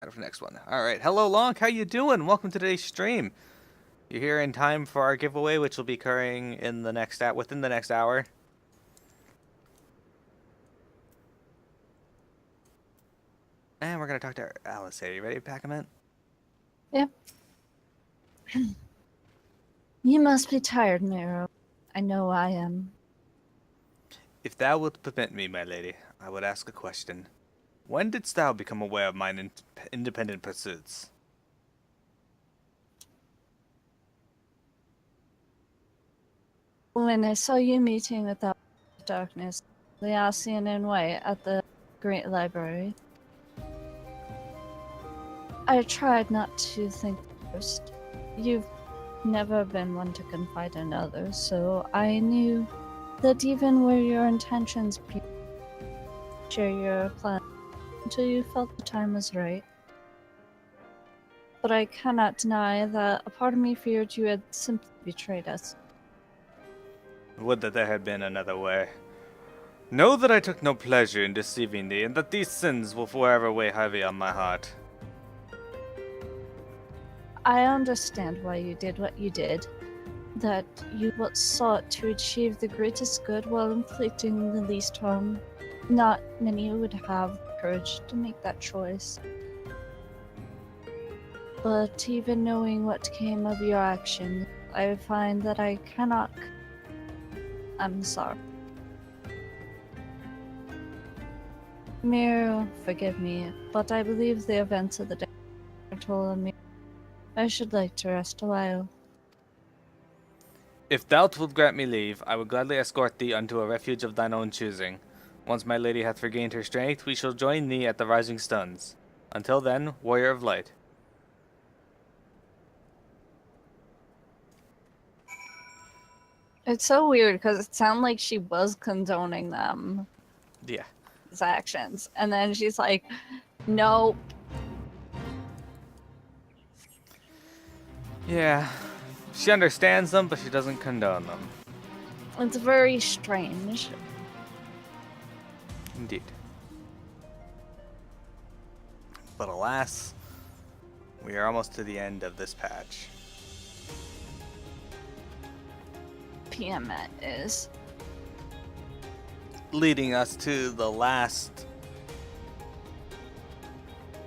For the next one. All right. Hello, Lonk. How you doing? Welcome to today's stream. You're here in time for our giveaway, which will be occurring in the next within the next hour. And we're gonna talk to Alice. Are you ready, Pac-Man? Yep. You must be tired, Miro. I know I am. If thou wilt permit me, my lady, I would ask a question. When didst thou become aware of mine independent pursuits? When I saw you meeting with the darkness, Leasian and White at the Great Library, I tried not to think first. You've never been one to confide in others, so I knew that even were your intentions pure, share your plan until you felt the time was right. But I cannot deny that a part of me feared you had simply betrayed us. Would that there had been another way. Know that I took no pleasure in deceiving thee, and that these sins will forever weigh heavy on my heart. I understand why you did what you did, that you sought to achieve the greatest good while inflicting the least harm. Not many would have the courage to make that choice. But even knowing what came of your actions, I find that I cannot. I'm sorry. Miro, forgive me, but I believe the events of the day are told me. I should like to rest a while. If thou wilt grant me leave, I would gladly escort thee unto a refuge of thine own choosing. Once my lady hath regained her strength, we shall join thee at the rising suns. Until then, warrior of light. It's so weird because it sounded like she was condoning them. Yeah. His actions. And then she's like, nope. Yeah. She understands them, but she doesn't condone them. It's very strange. Indeed. But alas, we are almost to the end of this patch. PM is. Leading us to the last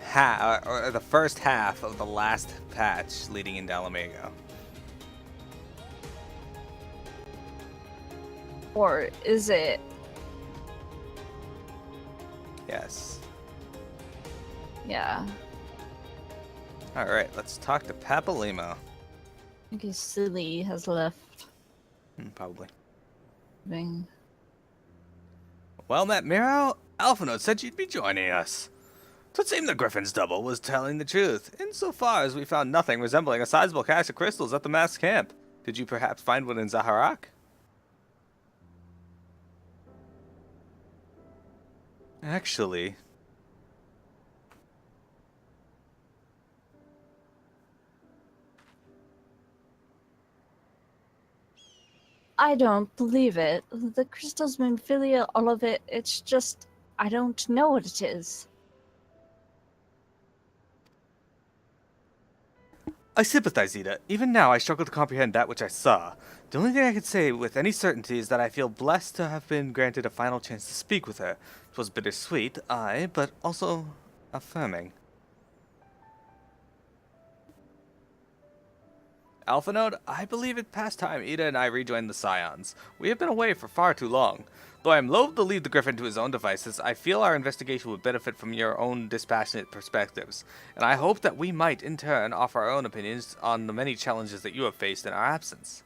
half, or the first half of the last patch leading into Alamago. Or is it? Yes. Yeah. Alright, let's talk to Papalimo. I think his silly has left. Probably. Being... Well met, Miro. Alphanote said you'd be joining us. 'Twould seem the Griffin's double was telling the truth, insofar as we found nothing resembling a sizable cache of crystals at the masked camp. Did you perhaps find one in Zaharak? Actually... I don't believe it. The crystals, Minfillia, all of it, it's just... I don't know what it is. I sympathize, Ida. Even now I struggle to comprehend that which I saw. The only thing I can say with any certainty is that I feel blessed to have been granted a final chance to speak with her. 'Twas bittersweet, aye, but also affirming. Alphanote, I believe it past time Ida and I rejoined the Scions. We have been away for far too long. Though I am loath to leave the Griffin to his own devices, I feel our investigation would benefit from your own dispassionate perspectives, and I hope that we might, in turn, offer our own opinions on the many challenges that you have faced in our absence.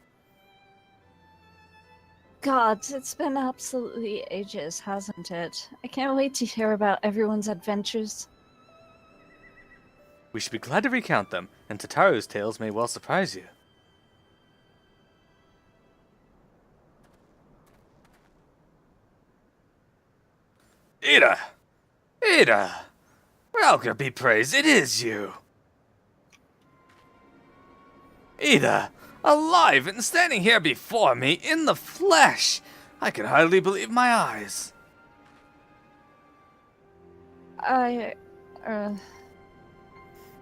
God, it's been absolutely ages, hasn't it? I can't wait to hear about everyone's adventures. We should be glad to recount them, and Tataru's tales may well surprise you. Ida! Ida! Ralgar be praised, it is you! Ida! Alive and standing here before me in the flesh! I can hardly believe my eyes. I...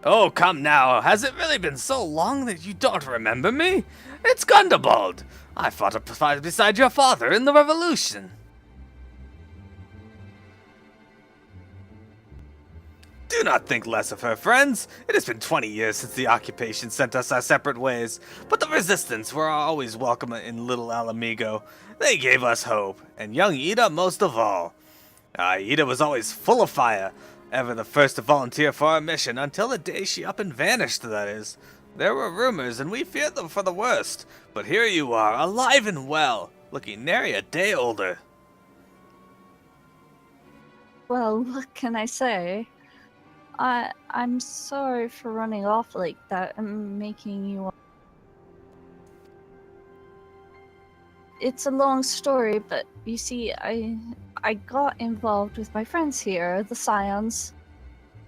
Oh, come now. Has it really been so long that you don't remember me? It's Gundobald. I fought beside your father in the Revolution. Do not think less of her, friends. It has been 20 years since the occupation sent us our separate ways, but the resistance were always welcome in Little Alamigo. They gave us hope, and young Ida most of all. Ida was always full of fire, ever the first to volunteer for our mission, until the day she up and vanished, that is. There were rumors, and we feared them for the worst, but here you are, alive and well, looking nary a day older. Well, what can I say? I'm sorry for running off like that and making you. It's a long story, but you see, I got involved with my friends here, the Scions.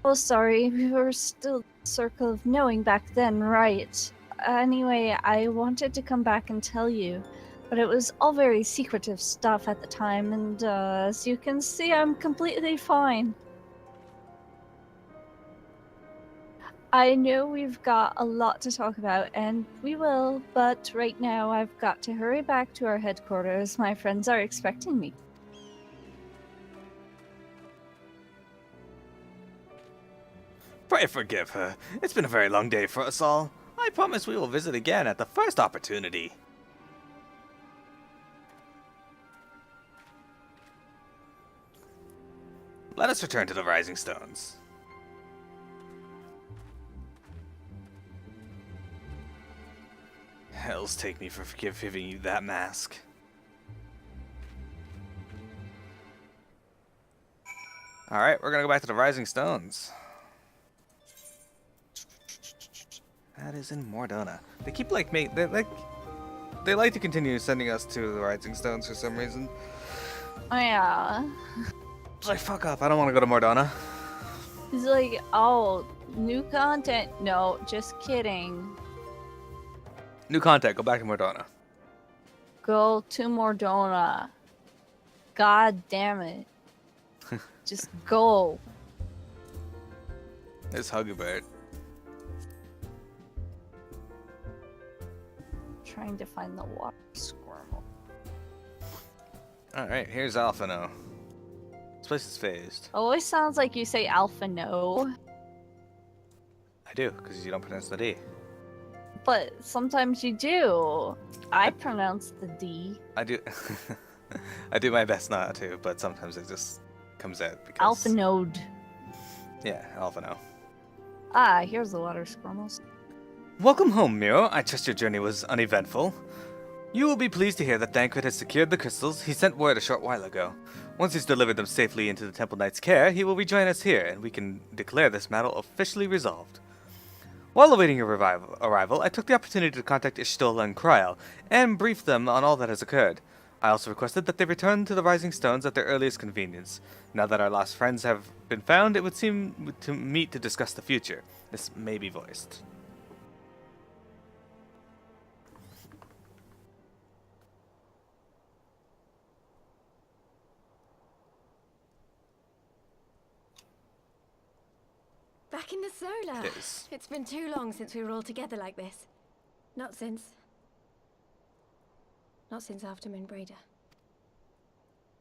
Oh, sorry, we were still the circle of knowing back then, right? Anyway, I wanted to come back and tell you, but it was all very secretive stuff at the time, and as you can see, I'm completely fine. I know we've got a lot to talk about, and we will, but right now I've got to hurry back to our headquarters. My friends are expecting me. Pray forgive her. It's been a very long day for us all. I promise we will visit again at the first opportunity. Let us return to the Rising Stones. Hells take me for giving you that mask. Alright, we're gonna go back to the Rising Stones. That is in Mor Dhona. They keep they like to continue sending us to the Rising Stones for some reason. Oh yeah. It's like, fuck up, I don't want to go to Mor Dhona. He's like, oh, new content? No, just kidding. New content, go back to Mor Dhona. Go to Mor Dhona. God damn it. Just go. It's Huggabert. Trying to find the water squirrel. Alright, here's Alphino. This place is phased. Always sounds like you say alpha no. I do, because you don't pronounce the D. But sometimes you do. I pronounce the D. I do. I do my best not to, but sometimes it just comes out because. Alpha node. Yeah, Alphino. Ah, here's the water squirrels. Welcome home, Miro. I trust your journey was uneventful. You will be pleased to hear that Thancred has secured the crystals. He sent word a short while ago. Once he's delivered them safely into the Temple Knight's care, he will rejoin us here, and we can declare this matter officially resolved. While awaiting your arrival, I took the opportunity to contact Ishtola and Kryal, and brief them on all that has occurred. I also requested that they return to the Rising Stones at their earliest convenience. Now that our lost friends have been found, it would seem to meet to discuss the future. This may be voiced. Back in the solar. It is. It's been too long since we were all together like this. Not since after Minbreda.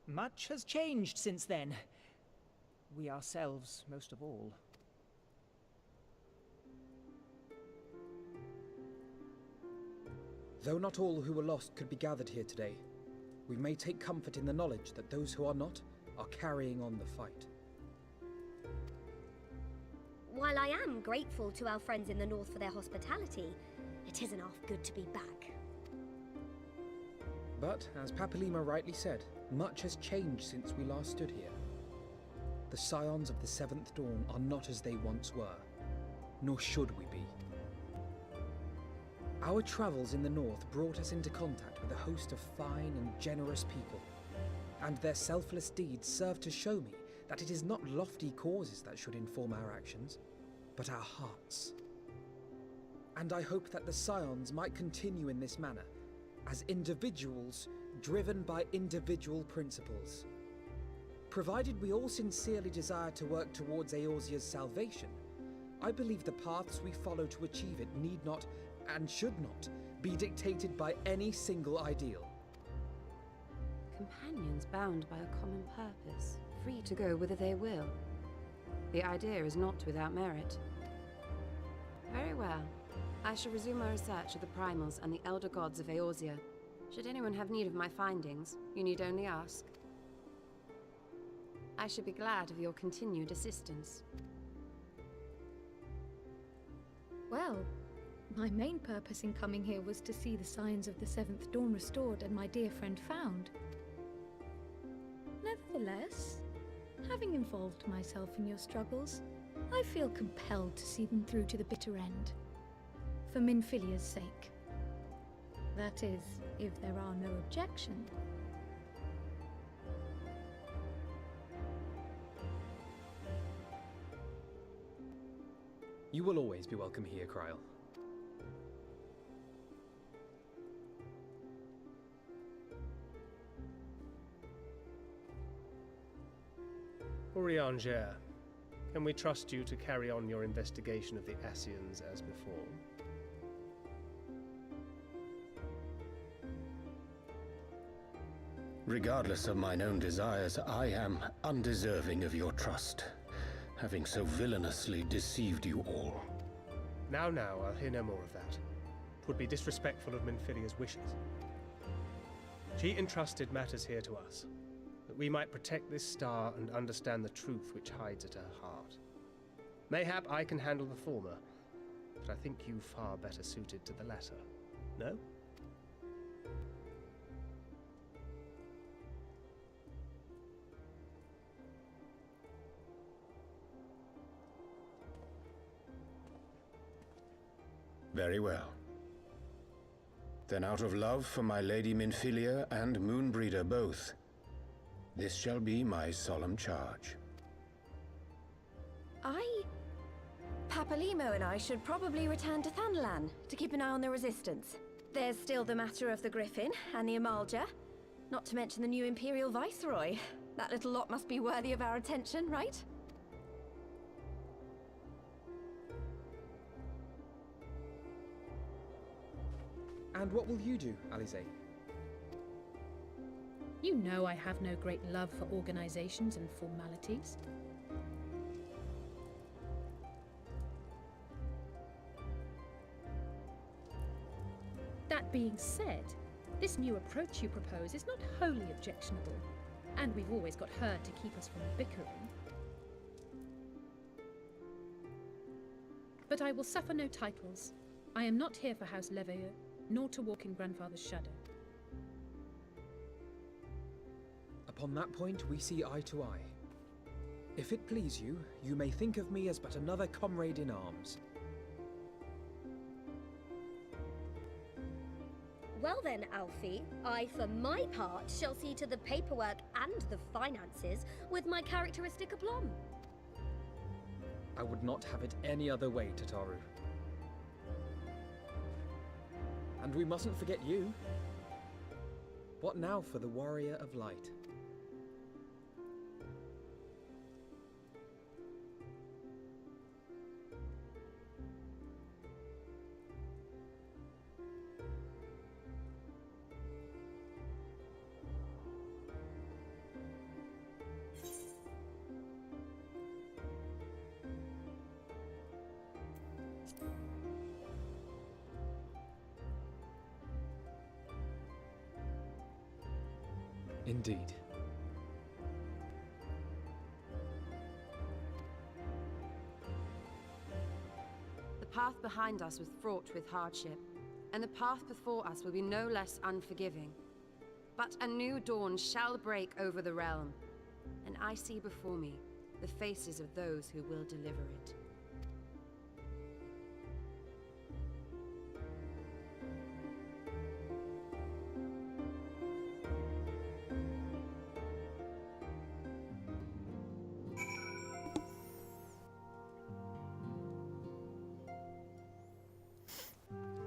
Much has changed since then. We ourselves, most of all. Though not all who were lost could be gathered here today, we may take comfort in the knowledge that those who are not are carrying on the fight. While I am grateful to our friends in the north for their hospitality, it isn't half good to be back. But, as Papalima rightly said, much has changed since we last stood here. The Scions of the Seventh Dawn are not as they once were, nor should we be. Our travels in the north brought us into contact with a host of fine and generous people, and their selfless deeds serve to show me that it is not lofty causes that should inform our actions, but our hearts. And I hope that the Scions might continue in this manner, as individuals driven by individual principles. Provided we all sincerely desire to work towards Eorzea's salvation, I believe the paths we follow to achieve it need not, and should not, be dictated by any single ideal. Companions bound by a common purpose, free to go whither they will. The idea is not without merit. Very well. I shall resume my research of the primals and the elder gods of Eorzea. Should anyone have need of my findings, you need only ask. I should be glad of your continued assistance. Well, my main purpose in coming here was to see the signs of the Seventh Dawn restored and my dear friend found. Nevertheless, having involved myself in your struggles, I feel compelled to see them through to the bitter end. For Minfillia's sake. That is, if there are no objections. You will always be welcome here, Kryl. Urianger, can we trust you to carry on your investigation of the Scions as before? Regardless of mine own desires, I am undeserving of your trust, having so villainously deceived you all. Now, I'll hear no more of that. 'Twould be disrespectful of Minfillia's wishes. She entrusted matters here to us, that we might protect this star and understand the truth which hides at her heart. Mayhap I can handle the former, but I think you far better suited to the latter. No? Very well. Then out of love for my Lady Minfillia and Moonbreeder both, this shall be my solemn charge. Papalimo and I should probably return to Thanalan to keep an eye on the Resistance. There's still the matter of the Griffin and the Amalja, not to mention the new Imperial Viceroy. That little lot must be worthy of our attention, right? And what will you do, Alize? You know I have no great love for organizations and formalities. That being said, this new approach you propose is not wholly objectionable, and we've always got her to keep us from bickering. But I will suffer no titles. I am not here for House Leveilleur, nor to walk in Grandfather's shadow. Upon that point, we see eye to eye. If it please you, you may think of me as but another comrade in arms. Well then, Alfie, I, for my part, shall see to the paperwork and the finances with my characteristic aplomb. I would not have it any other way, Tataru. And we mustn't forget you. What now for the Warrior of Light? Indeed. The path behind us was fraught with hardship, and the path before us will be no less unforgiving. But a new dawn shall break over the realm, and I see before me the faces of those who will deliver it.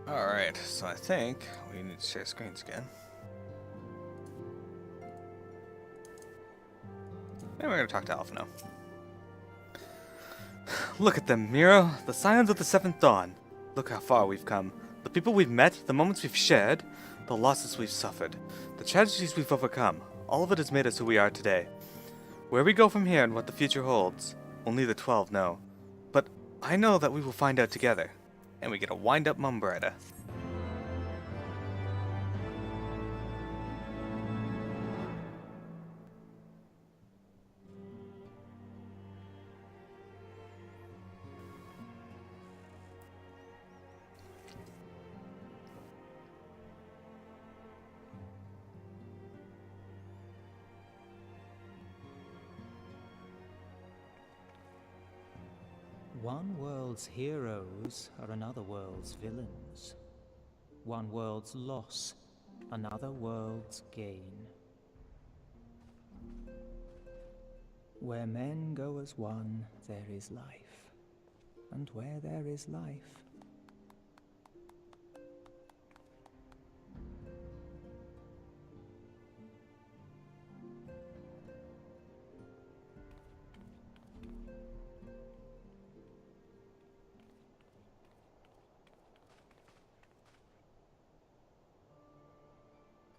Alright, so I think we need to share screens again. And we're going to talk to Alpha now. Look at them, Miro. The Scions of the Seventh Dawn. Look how far we've come. The people we've met, the moments we've shared, the losses we've suffered, the tragedies we've overcome. All of it has made us who we are today. Where we go from here and what the future holds, only the 12 know. But I know that we will find out together. And we get a wind-up mumbretta. One world's heroes are another world's villains. One world's loss, another world's gain. Where men go as one, there is life. And where there is life,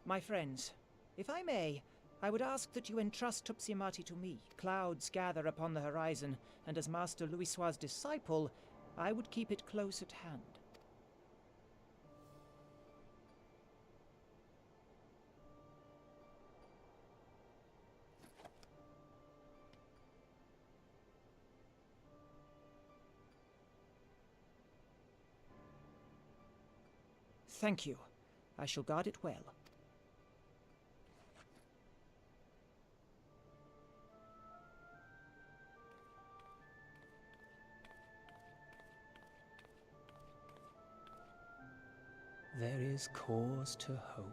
My friends, if I may, I would ask that you entrust Tupsimati to me. Clouds gather upon the horizon, and as Master Louisoix's disciple, I would keep it close at hand. Thank you. I shall guard it well. there is cause to hope.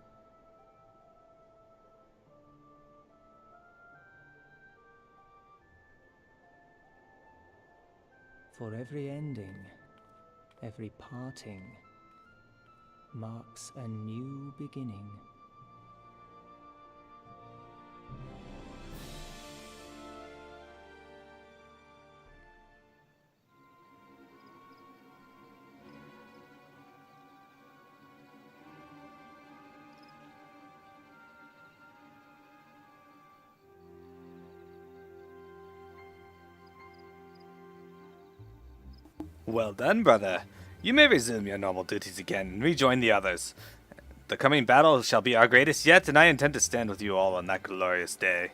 For every ending, every parting, marks a new beginning. Well done, brother. You may resume your normal duties again and rejoin the others. The coming battle shall be our greatest yet, and I intend to stand with you all on that glorious day.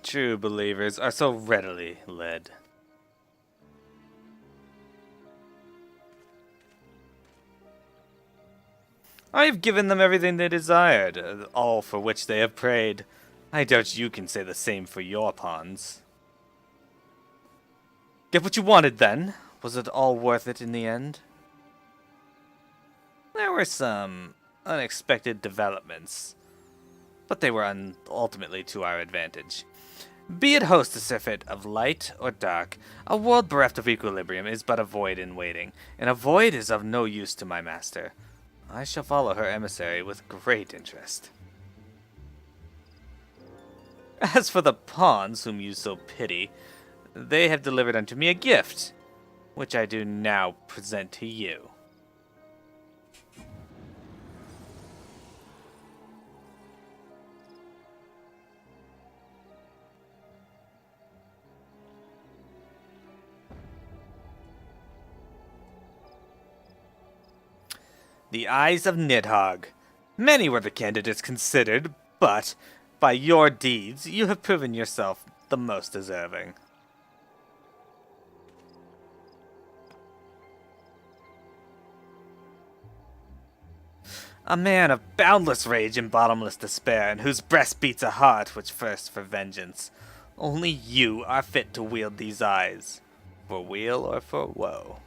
True believers are so readily led. I have given them everything they desired, all for which they have prayed. I doubt you can say the same for your pawns. Get what you wanted, then? Was it all worth it in the end? There were some unexpected developments, but they were ultimately to our advantage. Be it hostess of light or dark, a world bereft of equilibrium is but a void in waiting, and a void is of no use to my master. I shall follow her emissary with great interest. As for the pawns whom you so pity, they have delivered unto me a gift, which I do now present to you. The Eyes of Nidhogg. Many were the candidates considered, but by your deeds you have proven yourself the most deserving. A man of boundless rage and bottomless despair, in whose breast beats a heart which thirsts for vengeance. Only you are fit to wield these eyes, for weal or for woe.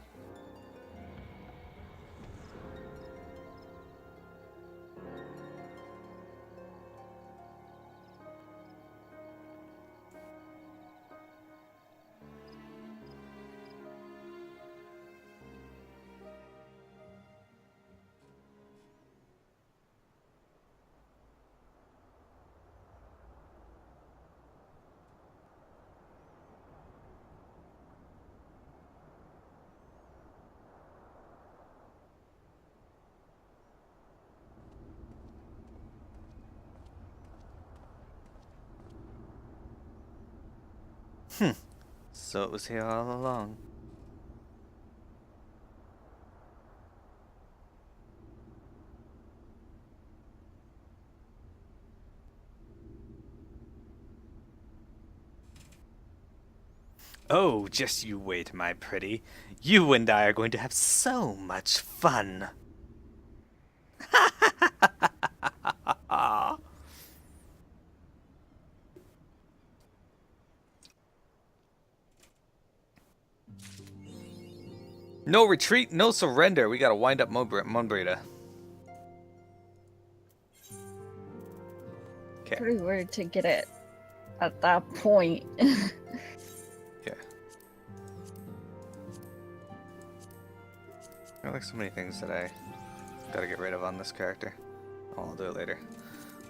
So it was here all along. Oh, just you wait, my pretty. You and I are going to have so much fun. No retreat, no surrender. We gotta wind up Monbrita. Okay. Pretty weird to get it at that point. Yeah. There are like so many things that I gotta get rid of on this character. I'll do it later.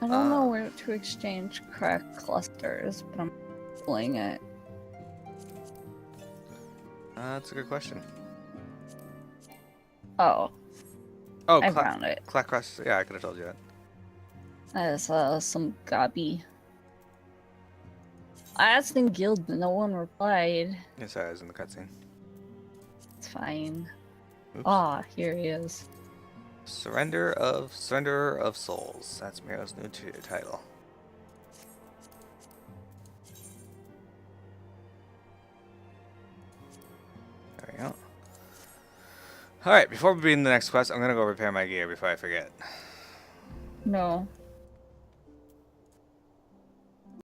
I don't know where to exchange crack clusters, but I'm pulling it. That's a good question. Oh. Oh, I found it. Clack Crush. Yeah, I could have told you that. That is some gobby. I asked in guild, but no one replied. Yes, I was in the cutscene. It's fine. Oops. Ah, here he is. Surrenderer of Souls. That's Mearo's new title. There we go. Alright, before we begin the next quest, I'm gonna go repair my gear before I forget. No.